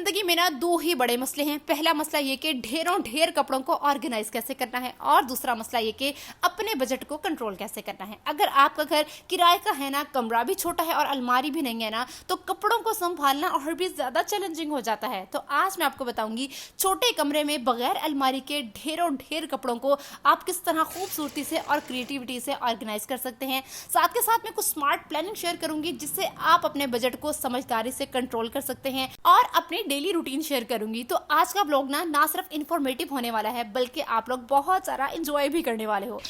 जिंदगी में ना दो ही बड़े मसले हैं। पहला मसला ये कि ढेरों ढेर कपड़ों को ऑर्गेनाइज कैसे करना है और दूसरा मसला ये कि अपने बजट को कंट्रोल कैसे करना है। अगर आपका घर किराए का है ना, कमरा भी छोटा है और अलमारी भी नहीं है ना, तो कपड़ों को संभालना और भी ज्यादा चैलेंजिंग हो जाता है। तो आज मैं आपको बताऊंगी छोटे कमरे में बगैर अलमारी के ढेरों ढेर कपड़ों को आप किस तरह खूबसूरती से और क्रिएटिविटी से ऑर्गेनाइज कर सकते हैं। साथ के साथ मैं कुछ स्मार्ट प्लानिंग शेयर करूंगी जिससे आप अपने बजट को समझदारी से कंट्रोल कर सकते हैं और अपने डेली रूटीन शेयर करूंगी। तो आज का ब्लॉग ना सिर्फ इन्फॉर्मेटिव होने वाला है बल्कि आप लोग बहुत सारा एंजॉय भी करने वाले हो।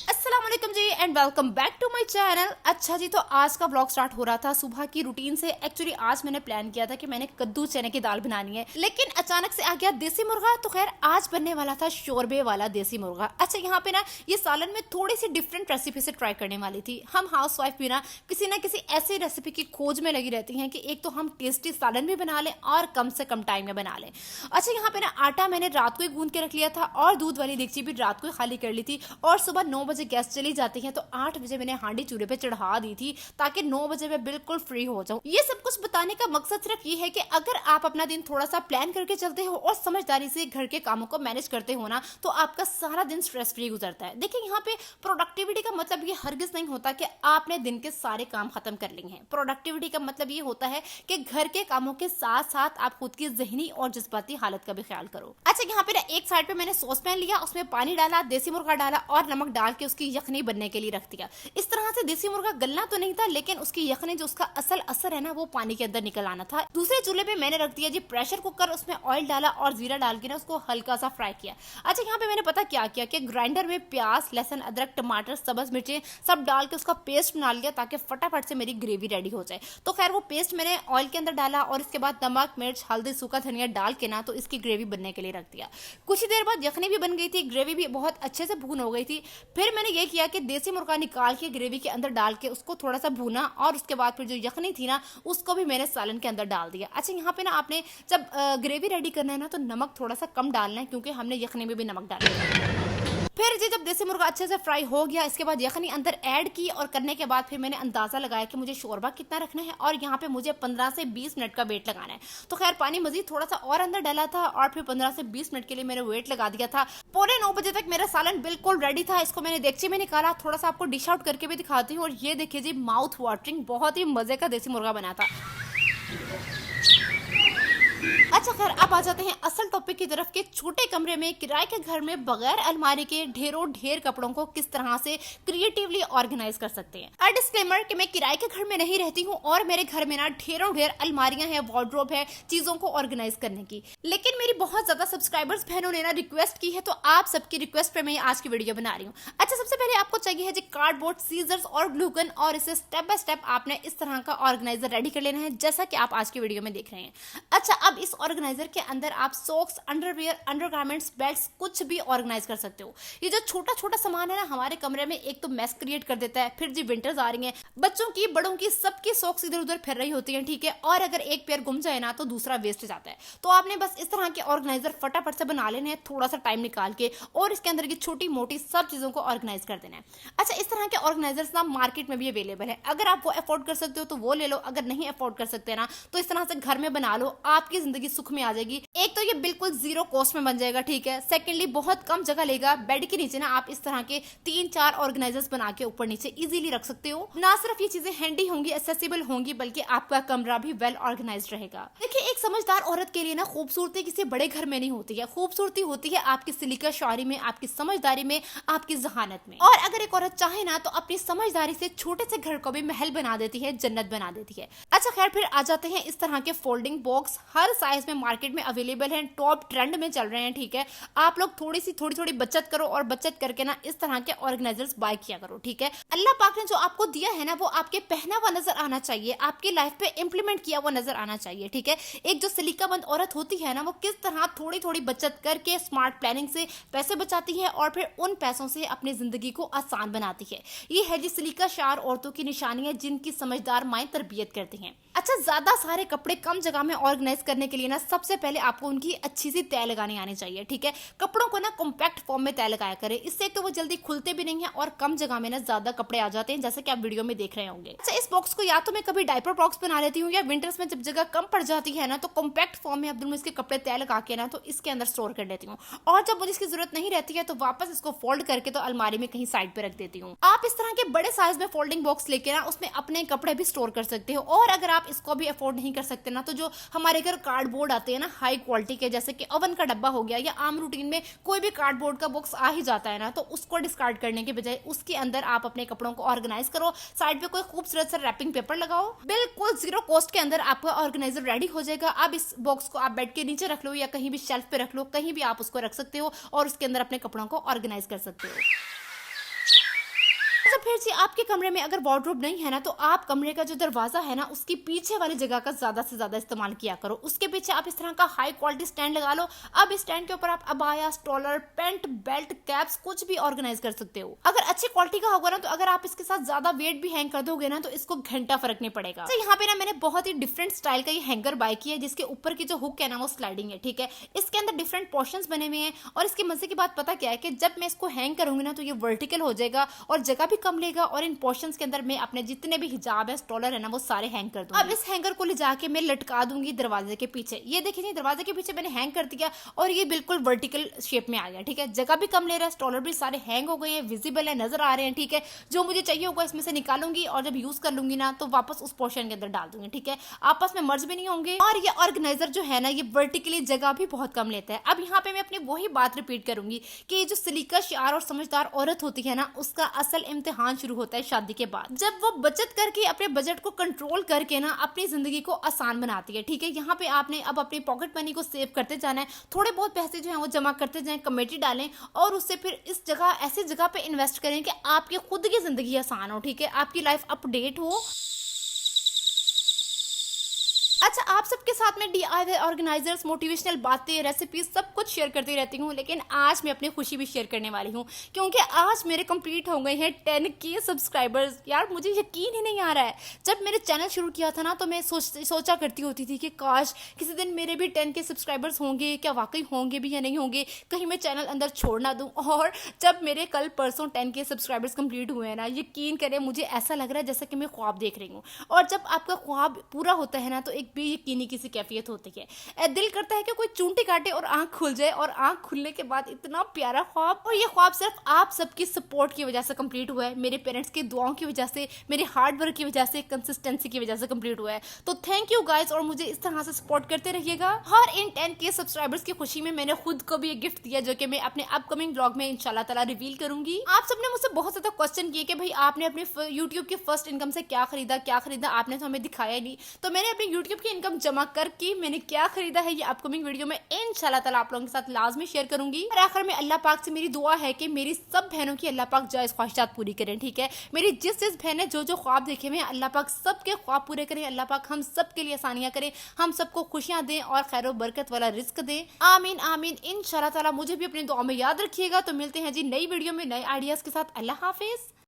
अस्सलामुअलैकुम जी and welcome back to my channel. अच्छा जी, तो आज का ब्लॉग स्टार्ट हो रहा था सुबह की रूटीन से। एक्चुअली आज मैंने प्लान किया था कि मैंने कद्दू चने की दाल बनानी है, लेकिन अचानक से आ गया देसी मुर्गा। तो खैर आज बनने वाला था शोरबे वाला देसी मुर्गा। अच्छा, यहाँ पे ना ये सालन में थोड़ी सी डिफरेंट रेसिपी से ट्राई करने वाली थी। हम हाउस वाइफ भी ना किसी ऐसी रेसिपी की खोज में लगी रहती हैं कि एक तो हम टेस्टी सालन भी बना लें और कम से कम टाइम में बना लें। अच्छा, यहाँ पे ना आटा मैंने रात को ही गूंद के रख लिया था और दूध वाली देगची भी रात को ही खाली कर ली थी और सुबह 9 बजे गैस चली जाती है तो 8 बजे मैंने हांडी चूल्हे पे चढ़ा दी थी ताकि 9 बजे मैं बिल्कुल फ्री हो जाऊं। ये सब कुछ बताने का मकसद सिर्फ ये है कि अगर आप अपना दिन थोड़ा सा प्लान करके चलते हो और समझदारी से घर के कामों को मैनेज करते हो ना, तो आपका सारा दिन स्ट्रेस फ्री गुजरता है। देखिए, यहाँ पे प्रोडक्टिविटी का मतलब ये हरगिज नहीं होता कि आपने दिन के सारे काम खत्म कर लिए हैं। प्रोडक्टिविटी का मतलब ये होता है कि घर के कामों के साथ साथ आप खुद की जहनी और जज्बाती हालत का भी ख्याल करो। अच्छा, यहाँ पे ना एक साइड पे मैंने सॉस पैन लिया, उसमें पानी डाला, देसी मुर्गा डाला और नमक डाल के उसकी यखनी बनने के लिए रख दिया। इस तरह से देसी मुर्गा गलना तो नहीं था, लेकिन उसकी यखनी जो उसका असल असर है ना, वो पानी के अंदर निकल आना था। दूसरे चूल्हे पे मैंने रख दिया जी प्रेशर कुकर, उसमें ऑयल डाला और जीरा डाल के ना उसको हल्का सा फ्राई किया। अच्छा, यहाँ पे मैंने पता क्या किया कि ग्राइंडर में प्याज, लहसुन, अदरक, टमाटर, सब्ज मिर्चें सब डाल के उसका पेस्ट बना लिया ताकि फटाफट से मेरी ग्रेवी रेडी हो जाए। तो खैर वो पेस्ट मैंने ऑयल के अंदर डाला और इसके बाद नमक, मिर्च, हल्दी, सूखा धनिया डाल के ना तो इसकी ग्रेवी बनने के लिए रख दिया। कुछ ही देर बाद यखनी भी बन गई थी, ग्रेवी भी बहुत अच्छे से भून हो गई थी। फिर मैंने ये किया कि देसी मुर्गा निकाल के ग्रेवी के अंदर डाल के उसको थोड़ा सा भूना और उसके बाद फिर जो यखनी थी ना उसको भी मैंने सालन के अंदर डाल दिया। अच्छा, यहाँ पे ना आपने जब ग्रेवी रेडी करना है ना तो नमक थोड़ा सा कम डालना है क्योंकि हमने यखनी में भी नमक डाला है। फिर जी जब देसी मुर्गा अच्छे से फ्राई हो गया, इसके बाद यखनी अंदर ऐड की और करने के बाद फिर मैंने अंदाजा लगाया कि मुझे शोरबा कितना रखना है और यहाँ पे मुझे 15 से 20 मिनट का वेट लगाना है। तो खैर पानी मजीद थोड़ा सा और अंदर डाला था और फिर 15 से 20 मिनट के लिए मैंने वेट लगा दिया था। 9:15 बजे तक मेरा सालन बिल्कुल रेडी था। इसको मैंने देगची में निकाला, थोड़ा सा आपको डिश आउट करके भी दिखाती हूँ। और ये देखिए जी, माउथ वाटरिंग, बहुत ही मजे का देसी मुर्गा बना था। अच्छा, खैर अब आ जाते हैं असल टॉपिक की तरफ के छोटे कमरे में किराए के घर में बगैर अलमारी के ढेरों ढेर कपड़ों को किस तरह से क्रिएटिवली ऑर्गेनाइज कर सकते हैं। डिस्क्लेमर कि मैं किराए के घर में नहीं रहती हूँ और मेरे घर में ना ढेरों ढेर अलमारियां हैं, वार्डरोब है चीजों को ऑर्गेनाइज करने की। लेकिन मेरी बहुत ज्यादा सब्सक्राइबर्स बहनों ने ना रिक्वेस्ट की है, तो आप सबकी रिक्वेस्ट पे मैं आज की वीडियो बना रही हूँ। अच्छा, सबसे पहले आपको चाहिए है जी कार्डबोर्ड, सीजर्स और ग्लू गन और इसे स्टेप बाय स्टेप आपने इस तरह का ऑर्गेनाइजर रेडी कर लेना है जैसा कि आप आज की वीडियो में देख रहे हैं। अच्छा, अब इस ऑर्गेनाइजर के अंदर आप सॉक्स, अंडरवियर, अंडरगारमेंट्स, बेल्ट्स कुछ भी ऑर्गेनाइज कर सकते हो। ये जो छोटा छोटा सामान है ना हमारे कमरे में एक तो मैस क्रिएट कर देता है। फिर जी विंटर्स आ रही हैं, बच्चों की, बड़ों की, सबकी सॉक्स इधर उधर फिर रही होती हैं, ठीक है, और अगर एक पेयर गुम जाए ना तो दूसरा वेस्ट जाता है। तो आपने बस इस तरह के ऑर्गेनाइजर फटाफट से बना लेने हैं थोड़ा सा टाइम निकाल के और इसके अंदर की छोटी मोटी सब चीजों को ऑर्गेनाइज कर देना है। अच्छा, इस तरह के ऑर्गेनाइजर्स ना मार्केट में भी अवेलेबल है। अगर आप वो अफोर्ड कर सकते हो तो वो ले लो, अगर नहीं अफोर्ड कर सकते ना तो इस तरह से घर में बना लो, आपकी जिंदगी सुख में आ जाएगी। एक तो ये बिल्कुल जीरो कॉस्ट में बन जाएगा, ठीक है। सेकेंडली बहुत कम जगह लेगा। बेड के नीचे ना आप इस तरह के 3-4 ऑर्गेनाइजर्स बना के ऊपर नीचे इजीली रख सकते हो। ना सिर्फ ये चीजें हैंडी होंगी, एक्सेसिबल होंगी, बल्कि आपका कमरा भी वेल ऑर्गेनाइज्ड रहेगा। देखिए, एक समझदार औरत के लिए ना खूबसूरती किसी बड़े घर में नहीं होती है, खूबसूरती होती है आपकी सलीका शायरी में, आपकी समझदारी में, आपकी जहानत में। और अगर एक औरत चाहे ना तो अपनी समझदारी से छोटे से घर को भी महल बना देती है, जन्नत बना देती है। अच्छा, खैर फिर आ जाते हैं इस तरह के फोल्डिंग बॉक्स। हर साइज में मार्केट में अवेलेबल है, टॉप ट्रेंड में चल रहे हैं, ठीक है। आप लोग थोड़ी बचत करो और बचत करके ना इस तरह के ऑर्गेनाइजर्स बाय किया करो, ठीक है। अल्लाह पाक ने जो आपको दिया है ना वो आपके पहना हुआ नजर आना चाहिए, आपकी लाइफ पे इंप्लीमेंट किया हुआ नजर आना चाहिए, ठीक है। एक जो सलीकामंद औरत होती है ना वो किस तरह थोड़ी बचत करके स्मार्ट प्लानिंग से पैसे बचाती है और फिर उन पैसों से अपनी जिंदगी को आसान बनाती है। ये है जी सलीका शार औरतों की निशानी है जिनकी समझदार माएं तरबियत करती हैं। अच्छा, ज्यादा सारे कपड़े कम जगह में ऑर्गेनाइज करने करने के लिए ना सबसे पहले आपको उनकी अच्छी सी तय लगानी आनी चाहिए। ठीक है, कपड़ों को ना कॉम्पैक्ट फॉर्म में तय लगाया करें, इससे एक तो वो जल्दी खुलते भी नहीं है और कम जगह में ना ज्यादा कपड़े आ जाते हैं, जैसे कि आप वीडियो में देख रहे होंगे। अच्छा, इस बॉक्स को या तो मैं कभी डायपर बॉक्स बना लेती हूँ या विंटर्स में जब जगह कम पड़ जाती है ना तो कॉम्पैक्ट फॉर्म में अब्दुल इसके कपड़े तय लगा के ना तो इसके अंदर स्टोर कर लेती हूँ, और जब मुझे इसकी जरूरत नहीं रहती है तो वापस इसको फोल्ड करके तो अलमारी में कहीं साइड पे रख देती हूँ। आप इस तरह के बड़े साइज में फोल्डिंग बॉक्स लेके ना उसमें अपने कपड़े भी स्टोर कर सकते हो। और अगर आप इसको भी अफोर्ड नहीं कर सकते ना तो जो हमारे घर कार्डबोर्ड आते हैं ना हाई क्वालिटी के, जैसे कि ओवन का डब्बा हो गया या आम रूटीन में कोई भी कार्डबोर्ड का बॉक्स आ ही जाता है ना, तो उसको डिस्कार्ड करने के बजाय उसके अंदर आप अपने कपड़ों को ऑर्गेनाइज करो, साइड पे कोई खूबसूरत सा रैपिंग पेपर लगाओ, बिल्कुल जीरो कॉस्ट के अंदर आपका ऑर्गेनाइजर रेडी हो जाएगा। अब इस बॉक्स को आप बेड के नीचे रख लो या कहीं भी शेल्फ पे रख लो, कहीं भी आप उसको रख सकते हो और उसके अंदर अपने कपड़ों को ऑर्गेनाइज कर सकते हो। अच्छा, फिर जी आपके कमरे में अगर वार्डरोब नहीं है ना तो आप कमरे का जो दरवाजा है ना उसकी पीछे वाली जगह का ज्यादा से ज्यादा इस्तेमाल किया करो। उसके पीछे आप इस तरह का हाई क्वालिटी स्टैंड लगा लो। अब इस स्टैंड के ऊपर आप अबाया, स्टॉलर, पेंट, बेल्ट, कैप्स कुछ भी ऑर्गेनाइज कर सकते हो। अगर अच्छी क्वालिटी का होगा ना तो अगर आप इसके साथ ज्यादा वेट भी हैंग कर दोगे ना तो इसको घंटा फर्क नहीं पड़ेगा। तो यहाँ पे ना मैंने बहुत ही डिफरेंट स्टाइल का ये हैंगर बाय किया है, जिसके ऊपर की जो हुक है ना वो स्लाइडिंग है। ठीक है, इसके अंदर डिफरेंट पोर्शंस बने हुए हैं और इसके मजे की बात पता क्या है कि जब मैं इसको हैंग करूंगी ना तो ये वर्टिकल हो जाएगा और जगह भी कम लेगा, और इन पोर्शंस के अंदर मैं अपने जितने भी हिजाब है, स्टॉलर है ना वो सारे हैंग कर दूंगी। अब इस हैंगर को ले जाके मैं लटका दूंगी दरवाजे के पीछे। ये देखिए दरवाजे के पीछे मैंने हैंग कर दिया और ये बिल्कुल वर्टिकल शेप में आ गया। ठीक है, जगह भी कम ले रहा है, स्टॉलर भी सारे हैंग हो गए हैं, विजिबल है, नजर आ रहे हैं। ठीक है, जो मुझे चाहिए होगा इसमें से निकालूंगी और जब यूज कर लूंगी ना तो वापस उस पोर्शन के अंदर डाल दूंगी। ठीक है, आपस में मर्ज भी नहीं होंगे। और ये ऑर्गेनाइजर जो है ना ये वर्टिकली जगह भी बहुत कम लेता है। अब यहाँ पे मैं अपनी वही बात रिपीट करूंगी कि जो सलीका शियार और समझदार औरत होती है ना उसका असल इम्तिहान शुरू होता है शादी के बाद, जब वो बचत करके अपने बजट को कंट्रोल करके ना अपनी जिंदगी को आसान बनाती है। ठीक है, यहाँ पे आपने अब अपनी पॉकेट मनी को सेव करते जाना है, थोड़े बहुत पैसे जो है वो जमा करते जाएं, कमेटी डालें और उससे फिर इस जगह ऐसी जगह पे इन्वेस्ट करें कि आपकी खुद की जिंदगी आसान हो। ठीक है, आपकी लाइफ अपडेट हो। अच्छा, आप सबके साथ में DIY ऑर्गेनाइजर्स, मोटिवेशनल बातें, रेसिपीज सब कुछ शेयर करती रहती हूँ, लेकिन आज मैं अपनी खुशी भी शेयर करने वाली हूँ क्योंकि आज मेरे कंप्लीट हो गए हैं 10K सब्सक्राइबर्स। यार मुझे यकीन ही नहीं आ रहा है। जब मैंने चैनल शुरू किया था ना तो मैं सोचा करती होती थी कि काश किसी दिन मेरे भी 10K सब्सक्राइबर्स होंगे, क्या वाकई होंगे भी या नहीं होंगे, कहीं मैं चैनल अंदर छोड़ ना दूँ। और जब मेरे कल परसों 10K सब्सक्राइबर्स कंप्लीट हुए हैं ना, यकीन करें मुझे ऐसा लग रहा है जैसा कि मैं ख्वाब देख रही हूँ। और जब आपका ख्वाब पूरा होता है ना तो एक बेयकीनी की सी कैफियत होती है। दिल करता है कि कोई चूंटी काटे और आंख खुल जाए, और आंख खुलने के बाद इतना प्यारा ख्वाब। और ये ख्वाब सिर्फ आप सबकी सपोर्ट की वजह से कंप्लीट हुआ है, मेरे पेरेंट्स की दुआओं की वजह से, मेरे हार्ड वर्क की वजह से, कंसिस्टेंसी की वजह से कंप्लीट हुआ है। तो थैंक यू गाइस, और मुझे इस तरह से सपोर्ट करते रहिएगा। और इन 10K सब्सक्राइबर्स की खुशी में मैंने खुद को भी एक गिफ्ट दिया जो कि मैं अपने अपकमिंग ब्लॉग में इंशाल्लाह ताला रिवील करूंगी। आप सबने मुझसे बहुत ज्यादा क्वेश्चन किए कि भाई आपने अपने यूट्यूब की फर्स्ट इनकम से क्या खरीदा, आपने तो हमें दिखाया नहीं। तो मैंने अपनी यूट्यूब की इनकम जमा करके मैंने क्या खरीदा है ये अपकमिंग वीडियो में इंशाल्लाह ताला आप लोगों के साथ लाजमी शेयर करूंगी। और आखिर में अल्लाह पाक से मेरी दुआ है कि मेरी सब बहनों की अल्लाह पाक जायज ख्वाहिशात पूरी करें। ठीक है, मेरी जिस बहन ने जो ख्वाब देखे हुए हैं अल्लाह पाक सबके ख्वाब पूरे करें। अल्लाह पाक हम सब के लिए आसानियां करें, हम सबको खुशियां दें और खैर बरकत वाला रिस्क दें। आमीन आमीन। इंशाल्लाह ताला मुझे भी अपनी दुआ में याद रखिएगा। तो मिलते हैं जी नई वीडियो में नए आइडियाज के साथ। अल्लाह हाफिज।